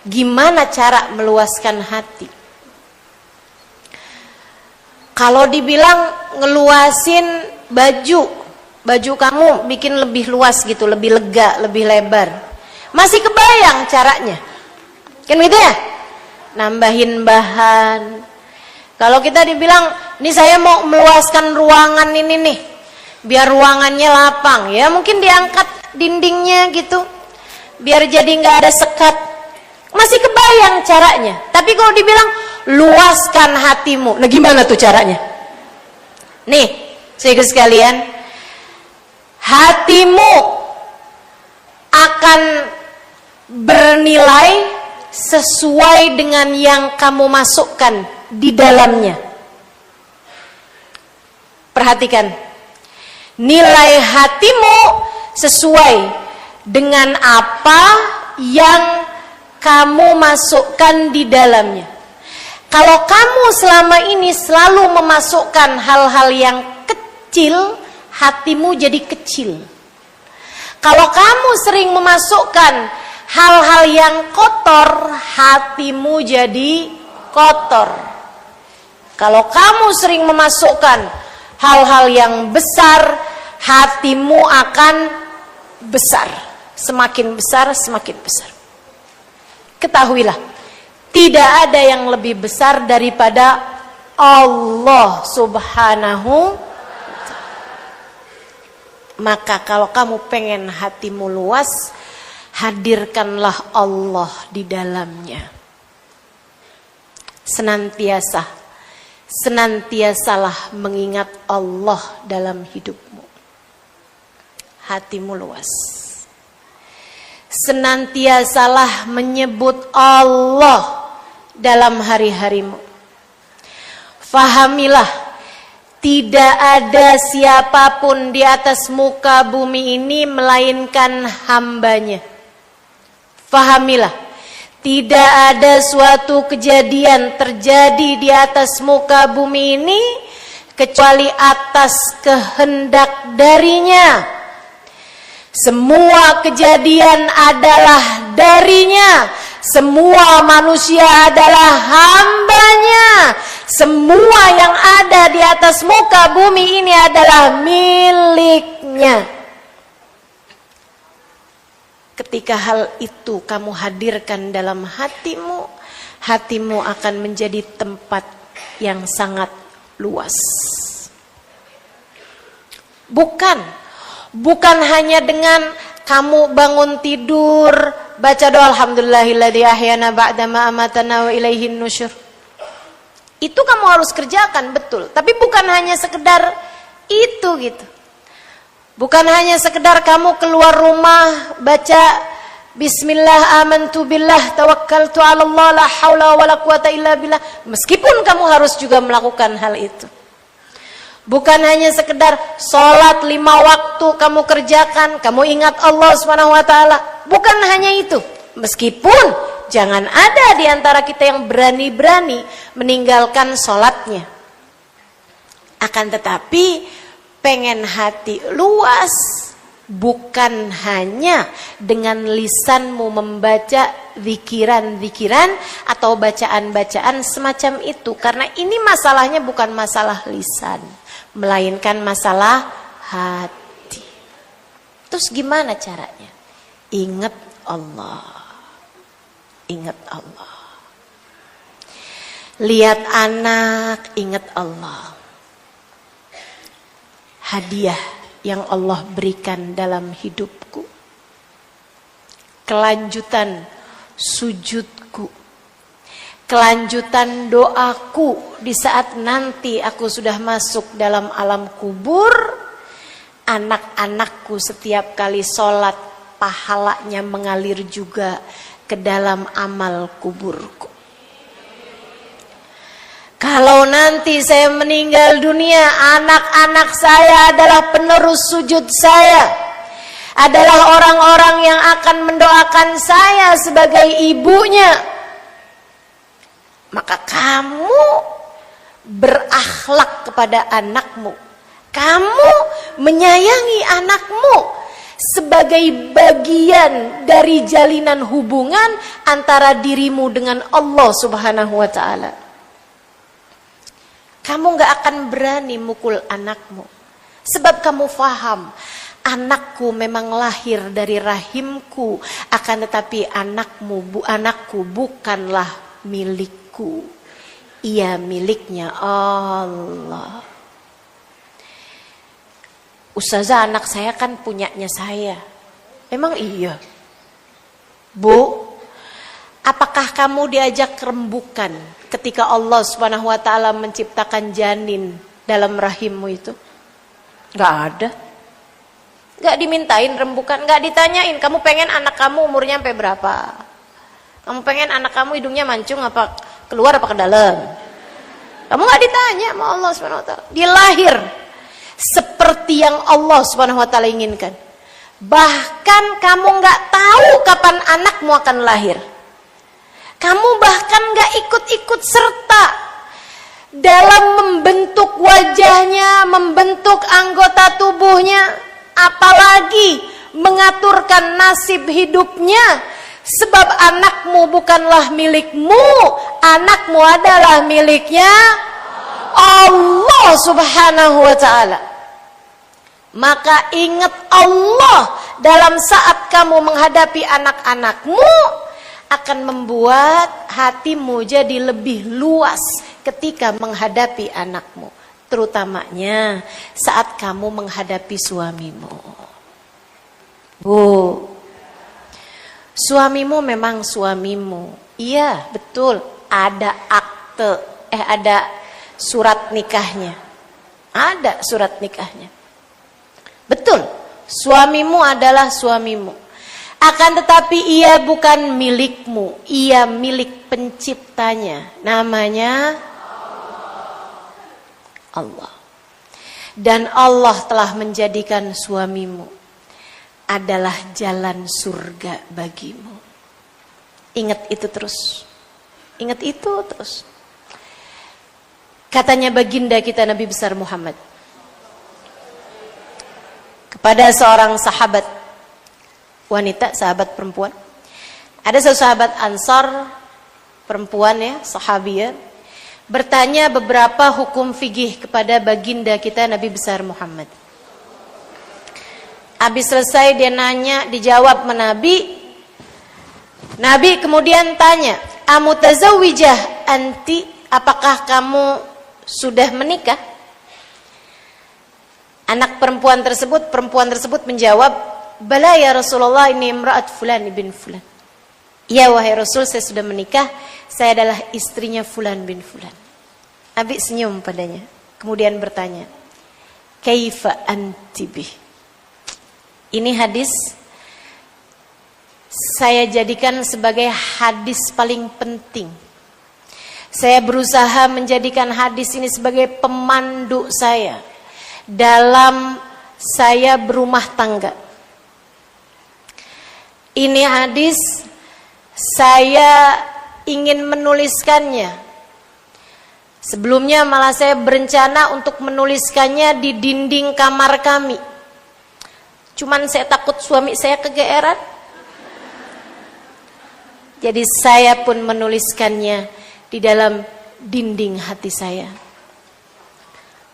Gimana cara meluaskan hati? Kalau dibilang ngeluasin baju kamu bikin lebih luas gitu, lebih lega, lebih lebar, masih kebayang caranya, kan gitu ya? Nambahin bahan. Kalau kita dibilang, nih saya mau meluaskan ruangan ini nih, biar ruangannya lapang, ya mungkin diangkat dindingnya gitu, biar jadi nggak ada sekat, masih kebayang caranya. Tapi kalau dibilang luaskan hatimu, nah gimana tuh caranya? Nih, saudara sekalian, hatimu akan bernilai sesuai dengan yang kamu masukkan di dalamnya. Perhatikan, nilai hatimu sesuai dengan apa yang kamu masukkan di dalamnya. Kalau kamu selama ini selalu memasukkan hal-hal yang kecil, hatimu jadi kecil. Kalau kamu sering memasukkan hal-hal yang kotor, hatimu jadi kotor. Kalau kamu sering memasukkan hal-hal yang besar, hatimu akan besar. Semakin besar, semakin besar. Ketahuilah, tidak ada yang lebih besar daripada Allah Subhanahu. Maka kalau kamu pengen hatimu luas, hadirkanlah Allah di dalamnya. Senantiasalah mengingat Allah dalam hidupmu. Hatimu luas. Senantiasalah menyebut Allah dalam hari-harimu. Fahamilah, tidak ada siapapun di atas muka bumi ini melainkan hambanya. Fahamilah, tidak ada suatu kejadian terjadi di atas muka bumi ini kecuali atas kehendak darinya. Semua kejadian adalah darinya. Semua manusia adalah hambanya. Semua yang ada di atas muka bumi ini adalah miliknya. Ketika hal itu kamu hadirkan dalam hatimu, hatimu akan menjadi tempat yang sangat luas. Bukan hanya dengan kamu bangun tidur baca doa alhamdulillahilladzi ahyana ba'dama amatana wa ilaihin nusyur. Itu kamu harus kerjakan, betul. Tapi bukan hanya sekedar itu gitu. Bukan hanya sekedar kamu keluar rumah baca bismillah amantu billah tawakkaltu 'ala Allah la haula wala quwata illa billah. Meskipun kamu harus juga melakukan hal itu. Bukan hanya sekedar sholat 5 waktu kamu kerjakan, kamu ingat Allah SWT. Bukan hanya itu. Meskipun jangan ada di antara kita yang berani-berani meninggalkan sholatnya. Akan tetapi pengen hati luas, bukan hanya dengan lisanmu membaca zikiran-zikiran atau bacaan-bacaan semacam itu. Karena ini masalahnya bukan masalah lisan, melainkan masalah hati. Terus gimana caranya? Ingat Allah. Ingat Allah. Lihat anak, ingat Allah. Hadiah yang Allah berikan dalam hidupku. Kelanjutan sujudku. Kelanjutan doaku di saat nanti aku sudah masuk dalam alam kubur. Anak-anakku setiap kali sholat pahalanya mengalir juga ke dalam amal kuburku. Kalau nanti saya meninggal dunia, anak-anak saya adalah penerus sujud saya, adalah orang-orang yang akan mendoakan saya sebagai ibunya. Maka kamu berakhlak kepada anakmu, kamu menyayangi anakmu, sebagai bagian dari jalinan hubungan antara dirimu dengan Allah Subhanahu wa ta'ala. Kamu gak akan berani mukul anakmu, sebab kamu faham, anakku memang lahir dari rahimku, akan tetapi anakku bukanlah milikku, ia miliknya Allah. Ustazah, anak saya kan punyanya saya. Emang iya? Bu, apakah kamu diajak rembukan ketika Allah Subhanahu wa ta'ala menciptakan janin dalam rahimmu itu? Gak ada. Gak dimintain rembukan, gak ditanyain kamu pengen anak kamu umurnya sampai berapa, kamu pengen anak kamu hidungnya mancung apa keluar apa ke dalam. Kamu gak ditanya sama Allah Subhanahu wa ta'ala. Dia lahir seperti yang Allah Subhanahu wa ta'ala inginkan. Bahkan kamu gak tahu kapan anakmu akan lahir. Kamu bahkan gak ikut-ikut serta dalam membentuk wajahnya, membentuk anggota tubuhnya, apalagi mengaturkan nasib hidupnya. Sebab anakmu bukanlah milikmu, anakmu adalah miliknya Allah Subhanahu wa ta'ala. Maka ingat Allah dalam saat kamu menghadapi anak-anakmu, akan membuat hatimu jadi lebih luas ketika menghadapi anakmu, terutamanya saat kamu menghadapi suamimu. Bu, suamimu memang suamimu. Iya, betul. Ada ada surat nikahnya. Ada surat nikahnya. Betul. Suamimu adalah suamimu. Akan tetapi ia bukan milikmu. Ia milik penciptanya. Namanya Allah. Dan Allah telah menjadikan suamimu adalah jalan surga bagimu. Ingat itu terus. Ingat itu terus. Katanya baginda kita Nabi besar Muhammad kepada seorang sahabat wanita, sahabat perempuan. Ada seorang sahabat Ansar perempuan ya, sahabiah, bertanya beberapa hukum fikih kepada baginda kita Nabi besar Muhammad. Habis selesai dia nanya, dijawab Nabi. Nabi kemudian tanya, "Amutazawwijah anti? Apakah kamu sudah menikah?" Perempuan tersebut menjawab, "Bala ya Rasulullah, ini imra'at fulan bin fulan." Ya wahai Rasul, saya sudah menikah, saya adalah istrinya fulan bin fulan. Nabi senyum padanya, kemudian bertanya, "Kaifa anti bih?" Ini hadis saya jadikan sebagai hadis paling penting. Saya berusaha menjadikan hadis ini sebagai pemandu saya dalam saya berumah tangga. Ini hadis saya ingin menuliskannya. Sebelumnya malah saya berencana untuk menuliskannya di dinding kamar kami. Cuman saya takut suami saya kegeeran. Jadi saya pun menuliskannya di dalam dinding hati saya.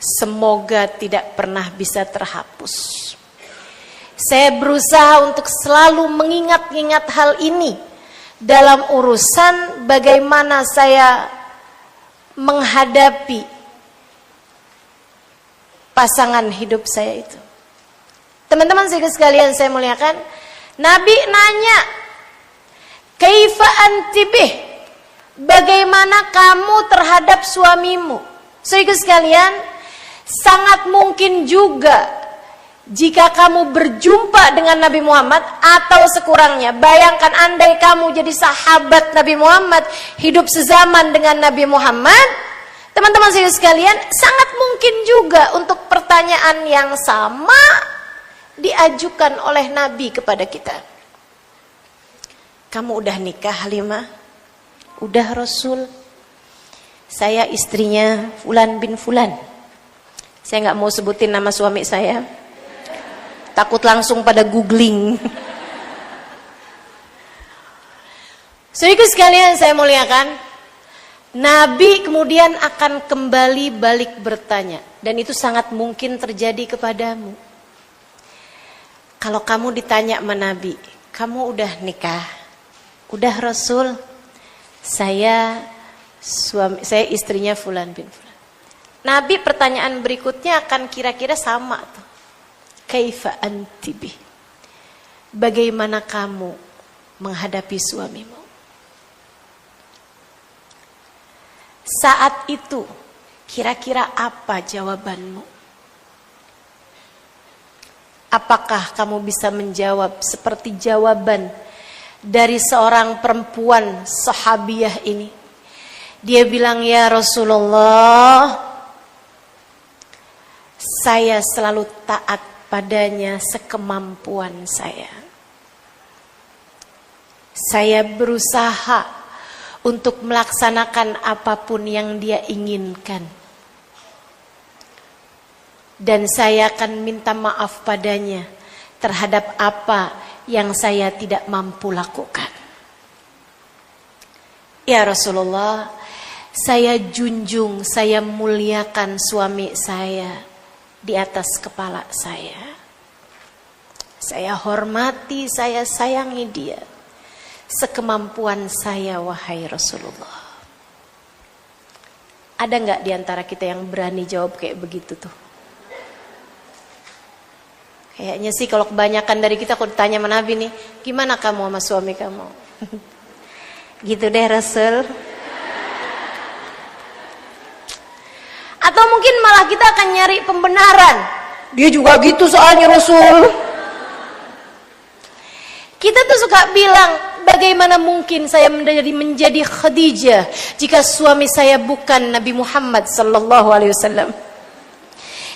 Semoga tidak pernah bisa terhapus. Saya berusaha untuk selalu mengingat-ingat hal ini dalam urusan bagaimana saya menghadapi pasangan hidup saya itu. Teman-teman sekalian saya muliakan, Nabi nanya, "Kaifa anti bih?" Bagaimana kamu terhadap suamimu? Saudara sekalian, sangat mungkin juga jika kamu berjumpa dengan Nabi Muhammad atau sekurangnya, bayangkan andai kamu jadi sahabat Nabi Muhammad, hidup sezaman dengan Nabi Muhammad, teman-teman saudara sekalian, sangat mungkin juga untuk pertanyaan yang sama diajukan oleh Nabi kepada kita. Kamu udah nikah, Halimah? Udah, Rasul. Saya istrinya Fulan bin Fulan. Saya nggak mau sebutin nama suami saya. takut langsung pada googling. Saudaraku sekalian saya muliakan, Nabi kemudian akan kembali balik bertanya, dan itu sangat mungkin terjadi kepadamu. Kalau kamu ditanya sama Nabi, kamu udah nikah? Udah Rasul? Saya istrinya Fulan bin Fulan. Nabi pertanyaan berikutnya akan kira-kira sama tuh. Kaifa anti bih? Bagaimana kamu menghadapi suamimu? Saat itu kira-kira apa jawabanmu? Apakah kamu bisa menjawab seperti jawaban dari seorang perempuan sahabiah ini? Dia bilang, ya Rasulullah, saya selalu taat padanya sekemampuan saya. Saya berusaha untuk melaksanakan apapun yang dia inginkan. Dan saya akan minta maaf padanya terhadap apa yang saya tidak mampu lakukan. Ya Rasulullah, saya junjung, saya muliakan suami saya di atas kepala saya. Saya hormati, saya sayangi dia sekemampuan saya, wahai Rasulullah. Ada nggak di antara kita yang berani jawab kayak begitu tuh? Kayaknya sih kalau kebanyakan dari kita kalau ditanya sama Nabi nih, gimana kamu sama suami kamu? Gitu deh Rasul. Atau mungkin malah kita akan nyari pembenaran. Dia juga gitu soalnya Rasul. Kita tuh suka bilang, bagaimana mungkin saya menjadi Khadijah jika suami saya bukan Nabi Muhammad sallallahu alaihi wasallam?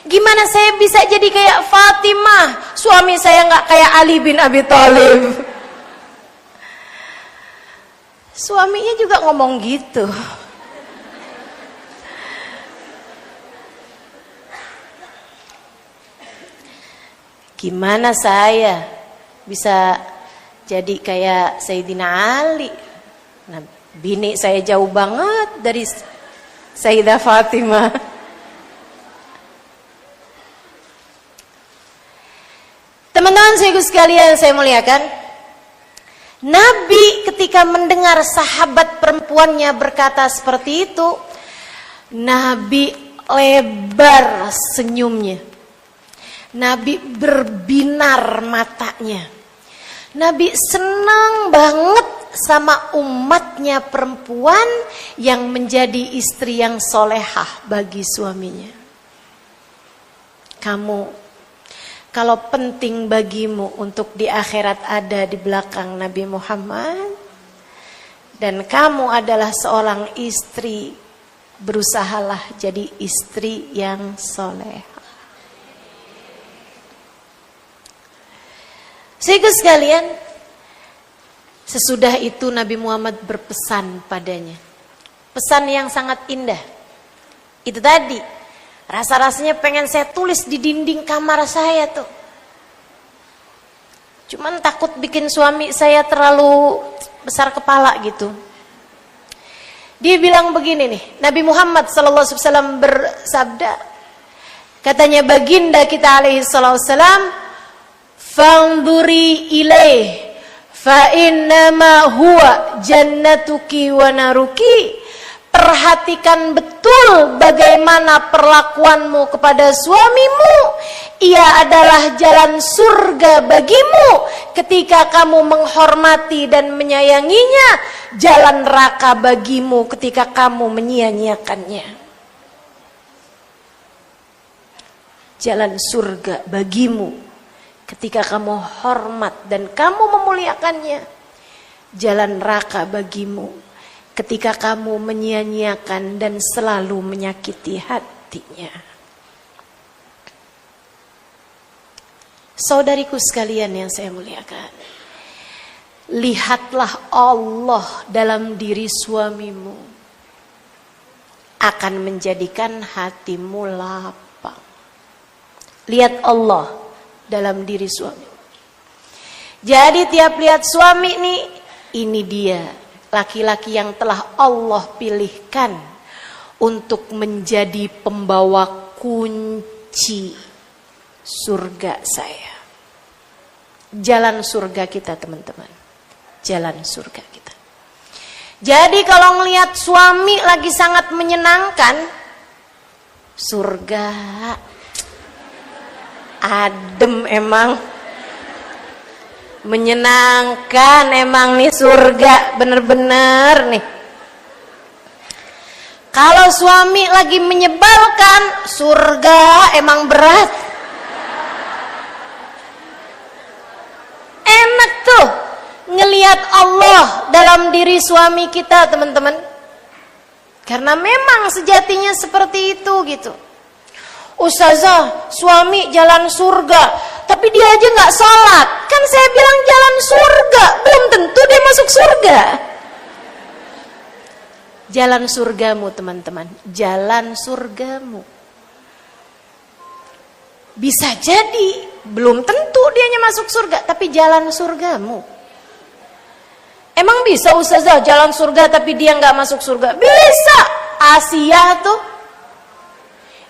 Gimana saya bisa jadi kayak Fatimah, suami saya nggak kayak Ali bin Abi Thalib? Suaminya juga ngomong gitu. Gimana saya bisa jadi kayak Sayyidina Ali? Nah, bini saya jauh banget dari Sayyidah Fatimah. Teman-teman saya sekalian, saya muliakan, Nabi ketika mendengar sahabat perempuannya berkata seperti itu, Nabi lebar senyumnya. Nabi berbinar matanya. Nabi senang banget sama umatnya perempuan yang menjadi istri yang solehah bagi suaminya. Kamu, kalau penting bagimu untuk di akhirat ada di belakang Nabi Muhammad, dan kamu adalah seorang istri, berusahalah jadi istri yang soleh. Saudara sekalian, sesudah itu Nabi Muhammad berpesan padanya. Pesan yang sangat indah. Itu tadi, rasa-rasanya pengen saya tulis di dinding kamar saya tuh. Cuman takut bikin suami saya terlalu besar kepala gitu. Dia bilang begini nih, Nabi Muhammad SAW bersabda, katanya baginda kita alaihi salam, "Fanduri ilaih fa innama huwa jannatuki wa naruki." Perhatikan betul bagaimana perlakuanmu kepada suamimu. Ia adalah jalan surga bagimu. Ketika kamu menghormati dan menyayanginya, jalan neraka bagimu ketika kamu menyia-nyiakannya. Jalan surga bagimu ketika kamu hormat dan kamu memuliakannya. Jalan neraka bagimu ketika kamu menyia-nyiakan dan selalu menyakiti hatinya. Saudariku sekalian yang saya muliakan, lihatlah Allah dalam diri suamimu, akan menjadikan hatimu lapang. Lihat Allah dalam diri suami. Jadi tiap lihat suami nih, ini dia laki-laki yang telah Allah pilihkan untuk menjadi pembawa kunci surga saya. Jalan surga kita teman-teman. Jalan surga kita. Jadi kalau ngelihat suami lagi sangat menyenangkan, surga adem emang, menyenangkan emang nih surga, bener-bener nih. Kalau suami lagi menyebalkan, surga emang berat. Enak tuh ngelihat Allah dalam diri suami kita teman-teman. Karena memang sejatinya seperti itu gitu. Ustazah, suami jalan surga, tapi dia aja nggak sholat. Kan saya bilang jalan surga, belum tentu dia masuk surga. Jalan surgamu teman-teman, jalan surgamu. Bisa jadi belum tentu dianya masuk surga, tapi jalan surgamu. Emang bisa Ustazah jalan surga tapi dia nggak masuk surga? Bisa. Asia tuh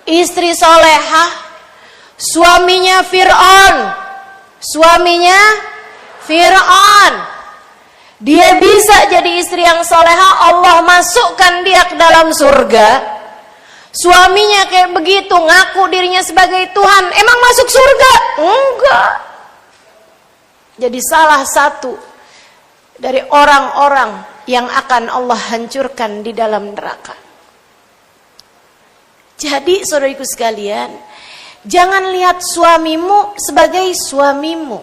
istri solehah, suaminya Fir'aun, dia bisa jadi istri yang solehah, Allah masukkan dia ke dalam surga. Suaminya kayak begitu, ngaku dirinya sebagai Tuhan, emang masuk surga? Enggak. Jadi salah satu dari orang-orang yang akan Allah hancurkan di dalam neraka. Jadi saudariku sekalian, jangan lihat suamimu sebagai suamimu,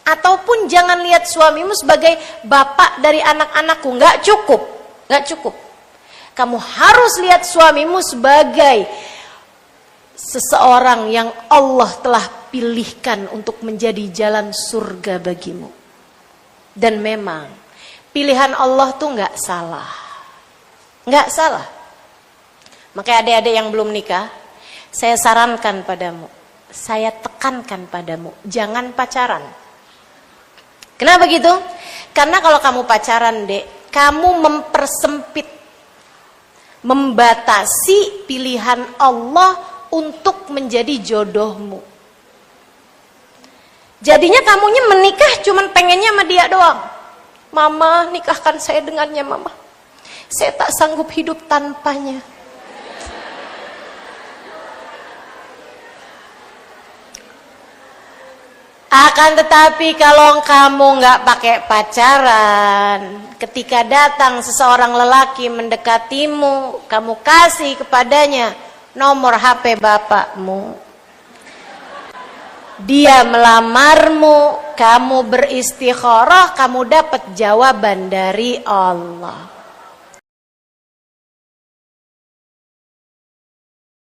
ataupun jangan lihat suamimu sebagai bapak dari anak-anakku. Nggak cukup. Kamu harus lihat suamimu sebagai seseorang yang Allah telah pilihkan untuk menjadi jalan surga bagimu. Dan memang pilihan Allah tuh nggak salah. Makanya adik-adik yang belum nikah, saya sarankan padamu, saya tekankan padamu, jangan pacaran. Kenapa gitu? Karena kalau kamu pacaran, Dek, kamu membatasi pilihan Allah untuk menjadi jodohmu. Jadinya kamunya menikah cuman pengennya sama dia doang. Mama, nikahkan saya dengannya, Mama. Saya tak sanggup hidup tanpanya. Akan tetapi kalau kamu nggak pakai pacaran, ketika datang seseorang lelaki mendekatimu, kamu kasih kepadanya nomor HP bapakmu, dia melamarmu, kamu beristikharah, kamu dapat jawaban dari Allah.